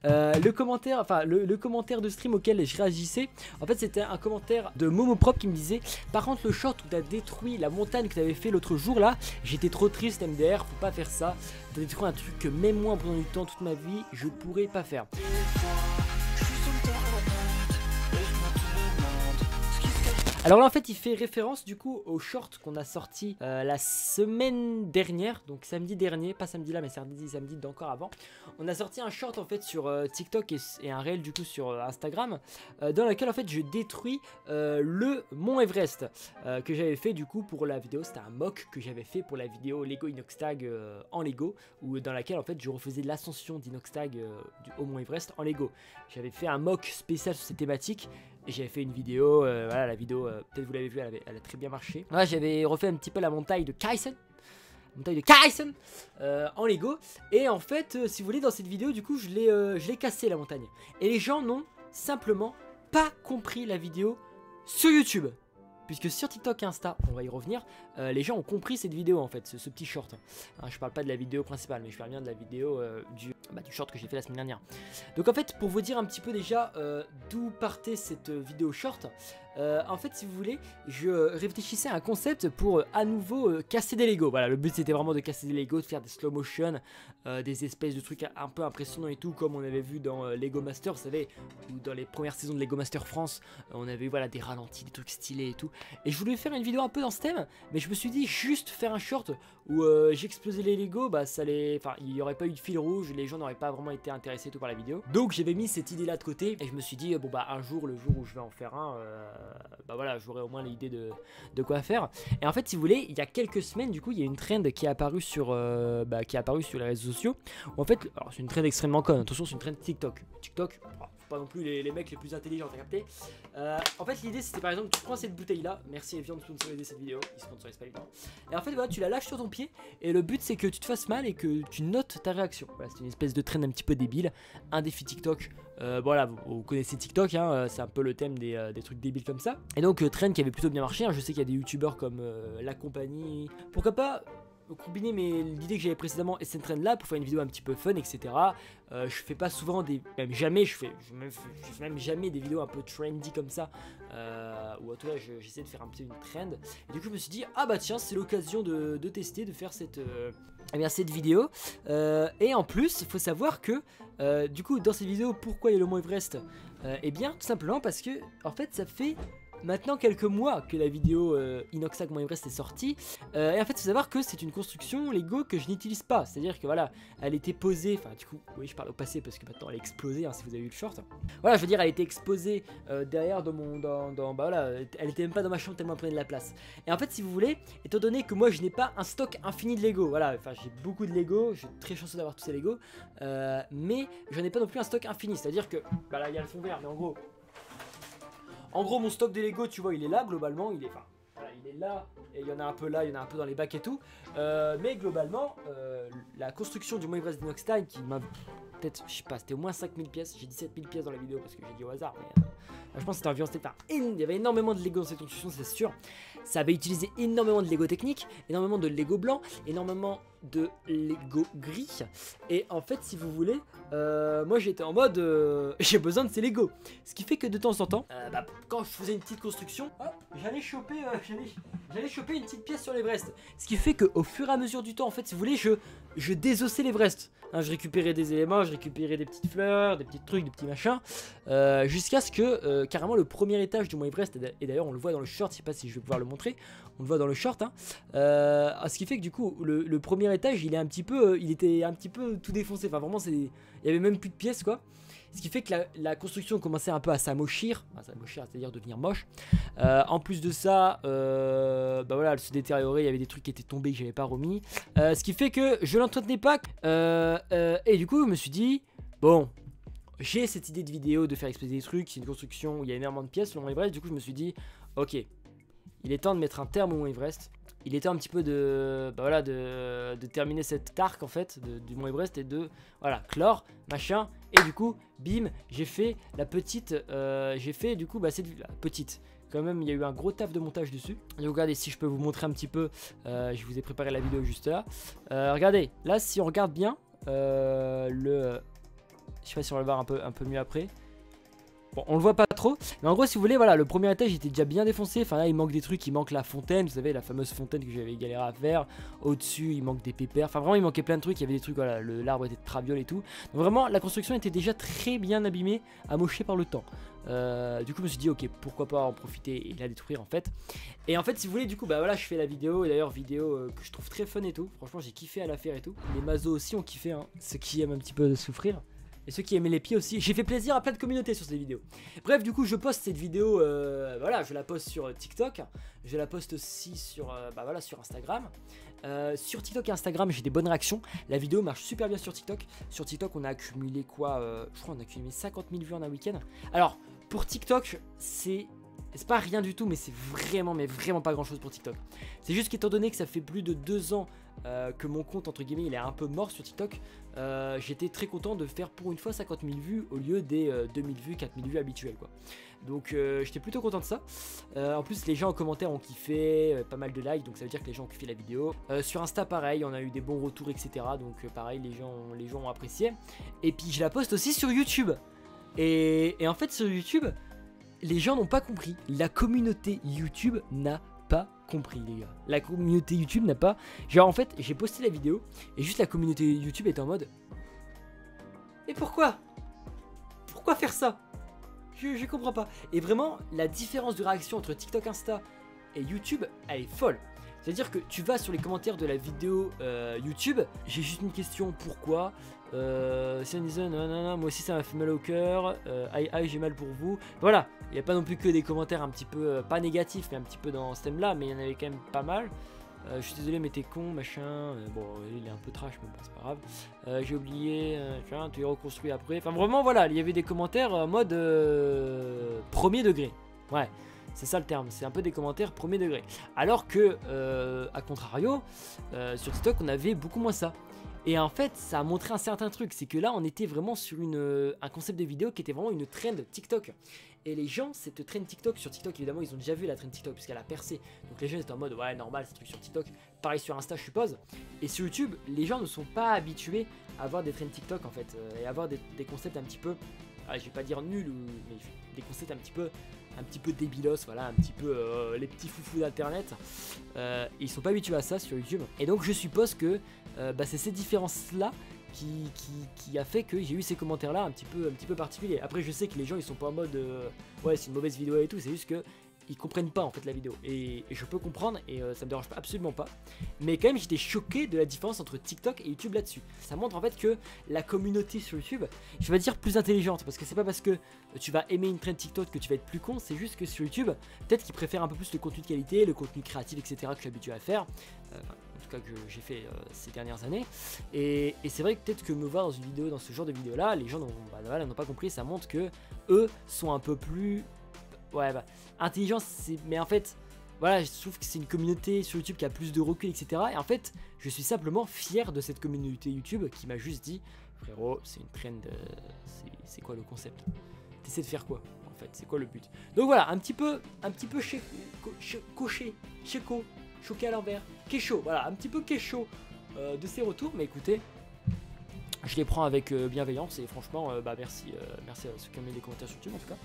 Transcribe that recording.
Le commentaire, enfin le commentaire de stream auquel je réagissais, en fait c'était un commentaire de Momoprop qui me disait: par contre le short où t'as détruit la montagne que t'avais fait l'autre jour là, j'étais trop triste MDR, faut pas faire ça, t'as détruit un truc que même moi en prenant du temps toute ma vie je pourrais pas faire. Alors là en fait il fait référence du coup au short qu'on a sorti la semaine dernière, donc samedi dernier, pas samedi là mais samedi d'encore avant. On a sorti un short en fait sur TikTok et un réel du coup sur Instagram dans lequel en fait je détruis le mont Everest que j'avais fait du coup pour la vidéo. C'était un mock que j'avais fait pour la vidéo Lego Inoxtag en Lego, dans laquelle en fait je refaisais l'ascension d'Inoxtag au mont Everest en Lego. J'avais fait un mock spécial sur cette thématique. Et j'avais fait une vidéo, voilà la vidéo, peut-être vous l'avez vu, elle a très bien marché. Voilà, j'avais refait un petit peu la montagne de Kyson. En Lego. Et en fait, si vous voulez, dans cette vidéo, du coup, je l'ai cassé la montagne. Et les gens n'ont simplement pas compris la vidéo sur YouTube. Puisque sur TikTok et Insta, on va y revenir, les gens ont compris cette vidéo en fait, ce petit short. Hein, je parle pas de la vidéo principale, mais je parle bien de la vidéo du short que j'ai fait la semaine dernière. Donc en fait, pour vous dire un petit peu déjà d'où partait cette vidéo short, en fait si vous voulez, je réfléchissais à un concept pour à nouveau casser des Lego. Voilà, le but c'était vraiment de casser des Lego, de faire des slow motion, des espèces de trucs un peu impressionnants et tout, comme on avait vu dans Lego Master, vous savez, ou dans les premières saisons de Lego Master France, on avait voilà des ralentis, des trucs stylés et tout. Et je voulais faire une vidéo un peu dans ce thème, mais je me suis dit juste faire un short où j'explosais les Lego, bah ça les, enfin il n'y aurait pas eu de fil rouge, les gens n'auraient pas vraiment été intéressés tout par la vidéo. Donc j'avais mis cette idée là de côté et je me suis dit bon bah un jour, le jour où je vais en faire un, bah voilà j'aurai au moins l'idée de quoi faire. Et en fait si vous voulez, il y a quelques semaines du coup il y a une trend qui est apparue sur les réseaux sociaux. Où en fait, alors c'est une trend extrêmement conne, attention c'est une trend TikTok. TikTok, pas non plus les mecs les plus intelligents, t'as capté. En fait l'idée c'était par exemple tu prends cette bouteille là, merci Evian de sponsoriser cette vidéo, ils sponsorisent pas Evian. Et en fait voilà tu la lâches sur ton pied et le but c'est que tu te fasses mal et que tu notes ta réaction. Voilà, c'est une espèce de trend un petit peu débile, un défi TikTok. Voilà vous connaissez TikTok hein, c'est un peu le thème des trucs débiles comme ça. Et donc trend qui avait plutôt bien marché, hein. Je sais qu'il y a des youtubeurs comme La Compagnie, pourquoi pas combiner l'idée que j'avais précédemment et cette trend là pour faire une vidéo un petit peu fun etc. Je fais pas souvent même jamais je fais même jamais des vidéos un peu trendy comme ça ou en tout cas j'essaie de faire un petit peu une trend et du coup je me suis dit ah bah tiens c'est l'occasion de tester, de faire cette vidéo et en plus il faut savoir que du coup dans cette vidéo pourquoi il y a le mont Everest et bien tout simplement parce que en fait ça fait maintenant quelques mois que la vidéo Inoxtag Mont Everest est sortie et en fait il faut savoir que c'est une construction Lego que je n'utilise pas, c'est à dire que voilà elle était posée, enfin du coup oui je parle au passé parce que maintenant elle est explosée hein, si vous avez vu le short, voilà je veux dire elle était exposée derrière dans mon bah voilà elle était même pas dans ma chambre tellement elle prenait de la place. Et en fait si vous voulez, étant donné que moi je n'ai pas un stock infini de Lego, voilà enfin j'ai beaucoup de Lego, je suis très chanceux d'avoir tous ces Lego mais je n'ai pas non plus un stock infini, c'est à dire que bah là il y a le fond vert mais en gros mon stock de Lego tu vois il est là globalement, il est là et il y en a un peu là, il y en a un peu dans les bacs et tout mais globalement la construction du Mont Everest d'Inoxtag qui m'a peut-être, je sais pas, c'était au moins 5000 pièces, j'ai dit 7000 pièces dans la vidéo parce que j'ai dit au hasard mais je pense que c'était environ, il y avait énormément de Lego dans cette construction c'est sûr, ça avait utilisé énormément de Lego technique, énormément de Lego blanc, énormément de Lego gris et en fait si vous voulez moi j'étais en mode j'ai besoin de ces Lego, ce qui fait que de temps en temps quand je faisais une petite construction j'allais choper une petite pièce sur l'Everest, ce qui fait que au fur et à mesure du temps en fait si vous voulez je désossais l'Everest hein, je récupérais des éléments, je récupérais des petites fleurs, des petits trucs, des petits machins jusqu'à ce que carrément le premier étage du Mont Everest, et d'ailleurs on le voit dans le short, je sais pas si je vais pouvoir le montrer, on le voit dans le short hein, ce qui fait que du coup le premier étage il était un petit peu tout défoncé, enfin vraiment il y avait même plus de pièces quoi. Ce qui fait que la construction commençait un peu à s'amochir, c'est-à-dire devenir moche. En plus de ça, bah voilà, elle se détériorait, il y avait des trucs qui étaient tombés que j'avais pas remis. Ce qui fait que je l'entretenais pas. Et du coup, je me suis dit, bon, j'ai cette idée de vidéo de faire exploser des trucs, c'est une construction où il y a énormément de pièces sur le Mont Everest. Du coup, je me suis dit, ok, il est temps de mettre un terme au Mont Everest. Il était un petit peu de terminer cet arc en fait du Mont Everest et de voilà clore machin et du coup bim j'ai fait la petite cette petite quand même il y a eu un gros taf de montage dessus. Et regardez si je peux vous montrer un petit peu, je vous ai préparé la vidéo juste là, regardez là si on regarde bien Je sais pas si on va le voir un peu mieux après. Bon, on le voit pas trop, mais en gros, si vous voulez, voilà, le premier étage était déjà bien défoncé. Enfin, là, il manque des trucs, il manque la fontaine, vous savez, la fameuse fontaine que j'avais galéré à faire. Au-dessus, il manque des pépères. Enfin, vraiment, il manquait plein de trucs. Il y avait des trucs, voilà, l'arbre était de traviole et tout. Donc, vraiment, la construction était déjà très bien abîmée, amochée par le temps. Du coup, je me suis dit, ok, pourquoi pas en profiter et la détruire en fait. Et en fait, si vous voulez, du coup, bah voilà, je fais la vidéo. Et d'ailleurs, vidéo que je trouve très fun et tout. Franchement, j'ai kiffé à la faire et tout. Les mazos aussi ont kiffé, hein, ceux qui aiment un petit peu souffrir. Et ceux qui aimaient les pieds aussi. J'ai fait plaisir à plein de communautés sur ces vidéos. Bref, du coup, je poste cette vidéo. Voilà, je la poste sur TikTok. Je la poste aussi sur, bah voilà, sur Instagram. Sur TikTok et Instagram, j'ai des bonnes réactions. La vidéo marche super bien sur TikTok. Sur TikTok, on a accumulé quoi je crois qu'on a accumulé 50 000 vues en un week-end. Alors, pour TikTok, c'est pas rien du tout, mais c'est vraiment, mais vraiment pas grand chose pour TikTok. C'est juste qu'étant donné que ça fait plus de 2 ans que mon compte, entre guillemets, il est un peu mort sur TikTok, j'étais très content de faire pour une fois 50 000 vues au lieu des 2000 vues, 4000 vues habituelles, quoi. Donc j'étais plutôt content de ça. En plus, les gens en commentaire ont kiffé, pas mal de likes, donc ça veut dire que les gens ont kiffé la vidéo. Sur Insta, pareil, on a eu des bons retours, etc. Donc pareil, les gens ont apprécié. Et puis je la poste aussi sur YouTube. Et en fait, sur YouTube, les gens n'ont pas compris. La communauté YouTube n'a pas compris, les gars. La communauté YouTube n'a pas... Genre, en fait, j'ai posté la vidéo et juste la communauté YouTube est en mode... Mais pourquoi? Pourquoi faire ça? Je comprends pas. Et vraiment, la différence de réaction entre TikTok, Insta et YouTube, elle est folle. C'est-à-dire que tu vas sur les commentaires de la vidéo YouTube, j'ai juste une question, pourquoi moi aussi ça m'a fait mal au cœur, aïe aïe j'ai mal pour vous. Voilà, il n'y a pas non plus que des commentaires un petit peu, pas négatifs, mais un petit peu dans ce thème là, mais il y en avait quand même pas mal. Je suis désolé mais t'es con machin, bon il est un peu trash mais bon c'est pas grave. J'ai oublié, tu es reconstruit après. Enfin vraiment voilà, il y avait des commentaires en mode premier degré. Ouais. C'est ça le terme, c'est un peu des commentaires premier degré. Alors que, à contrario, sur TikTok, on avait beaucoup moins ça. Et en fait, ça a montré un certain truc, c'est que là, on était vraiment sur un concept de vidéo qui était vraiment une trend TikTok. Et les gens, cette trend TikTok, sur TikTok, évidemment, ils ont déjà vu la trend TikTok puisqu'elle a percé. Donc les gens étaient en mode, ouais, normal, c'est truc sur TikTok. Pareil sur Insta, je suppose. Et sur YouTube, les gens ne sont pas habitués à avoir des trends TikTok, en fait. Et avoir des concepts un petit peu, je vais pas dire nuls, mais des concepts un petit peu débilos, voilà, un petit peu les petits foufous d'internet. Ils sont pas habitués à ça sur YouTube. Et donc je suppose que c'est ces différences-là qui a fait que j'ai eu ces commentaires-là un petit peu particuliers. Après je sais que les gens ils sont pas en mode ouais c'est une mauvaise vidéo et tout, c'est juste que ils comprennent pas en fait la vidéo. Et je peux comprendre et ça me dérange absolument pas. Mais quand même j'étais choqué de la différence entre TikTok et YouTube là-dessus. Ça montre en fait que la communauté sur YouTube, je vais dire plus intelligente, parce que c'est pas parce que tu vas aimer une trend TikTok que tu vas être plus con, c'est juste que sur YouTube, peut-être qu'ils préfèrent un peu plus le contenu de qualité, le contenu créatif, etc. que je suis habitué à faire. En tout cas que j'ai fait ces dernières années. Et c'est vrai que peut-être que me voir dans une vidéo, dans ce genre de vidéo là, les gens n'ont pas compris, ça montre que eux sont un peu plus... Ouais intelligence, mais en fait voilà, je trouve que c'est une communauté sur YouTube qui a plus de recul, etc. Et en fait je suis simplement fier de cette communauté YouTube qui m'a juste dit frérot c'est une trend, c'est quoi le concept, t'essaies de faire quoi en fait, c'est quoi le but. Donc voilà, un petit peu choqué à l'envers, kécho, voilà, un petit peu kécho de ces retours. Mais écoutez, je les prends avec bienveillance et franchement merci à ceux qui ont mis des commentaires sur YouTube en tout cas.